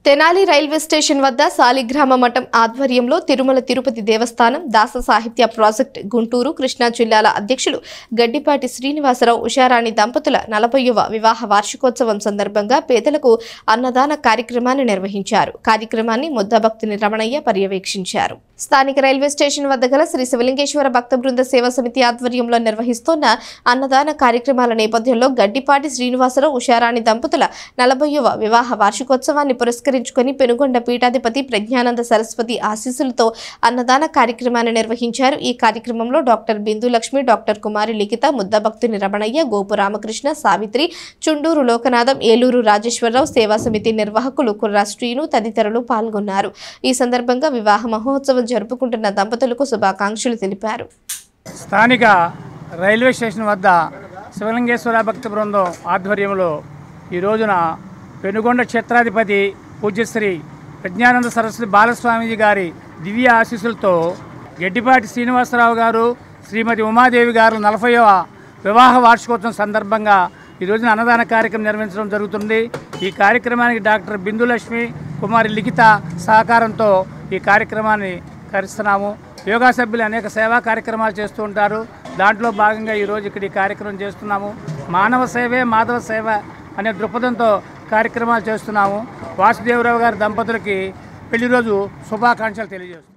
Tenali railway station వద్ద సాలిగ్రామ మఠం ఆధ్వర్యంలో తిరుమల తిరుపతి దేవస్థానం దాస సాహిత్య ప్రాజెక్ట్ గుంటూరు కృష్ణా జిల్లాల అధ్యక్షులు గడ్డిపాటి శ్రీనివాసరావు ఉషారాణి దంపతుల 40వ వివాహ వార్షికోత్సవం సందర్భంగా పేదలకు అన్నదాన కార్యక్రమాన్ని నిర్వహించారు. కార్యక్రమాన్ని ముద్దభక్తుని రమణయ్య పర్యవేక్షించారు. స్థానిక రైల్వే స్టేషన్ వద్ద గల శ్రీ శివలింగేశ్వర భక్త బృంద సేవా సమితి ఆధ్వర్యంలో నిర్వహిస్తున్న అన్నదాన కార్యక్రమాల నేపథ్యంలో గడ్డిపాటి శ్రీనివాసరావు ఉషారాణి దంపతుల 40వ వివాహ వార్షికోత్సవాన్ని పురస్కరించుకొని పెనుగొండ పీఠాధిపతి ప్రజ్ఞానంద సరస్వతి ఆశీస్సులతో అన్నదాన కార్యక్రమాన్ని నిర్వహించారు. ఈ కార్యక్రమంలో డాక్టర్ బిందు లక్ష్మి, డాక్టర్ కుమారి లిఖిత, ముద్దభక్తుని రమణయ్య, గోపు రామకృష్ణ, సావిత్రి, చుండూరు లోకనాథం, ఏలూరు రాజేశ్వరరావు, సేవా సమితి నిర్వాహకులు కుర్రా శ్రీను తదితరులు పాల్గొన్నారు. ఈ సందర్భంగా వివాహ మహోత్సవం జరుపుకుంటున్న దంపతులకు శుభాకాంక్షలు తెలిపారు. స్థానిక రైల్వే స్టేషన్ వద్ద శివలింగేశ్వర భక్త బృందం ఆధ్వర్యంలో ఈ రోజున పెనుగొండ క్షేత్రాధిపతి పూజ్యశ్రీ ప్రజ్ఞానంద సరస్వతి బాలస్వామీజీ గారి దివ్య ఆశీస్సులతో గడ్డిపాటి శ్రీనివాసరావు గారు, శ్రీమతి ఉమాదేవి గారు 40వ వివాహ వార్షికోత్సవం సందర్భంగా ఈ రోజున అన్నదాన కార్యక్రమం నిర్వహించడం జరుగుతుంది. ఈ కార్యక్రమానికి డాక్టర్ బిందు లక్ష్మి, కుమారి లిఖిత సహకారంతో ఈ కార్యక్రమాన్ని కరిస్తున్నాము. యోగా సభ్యులు అనేక సేవా కార్యక్రమాలు చేస్తూ ఉంటారు. దాంట్లో భాగంగా ఈరోజు ఇక్కడ ఈ కార్యక్రమం చేస్తున్నాము. మానవ సేవే మాధవ సేవ అనే దృక్పథంతో కార్యక్రమాలు చేస్తున్నాము. వాసుదేవరావు గారి దంపతులకి పెళ్లి రోజు శుభాకాంక్షలు తెలియజేస్తున్నాము.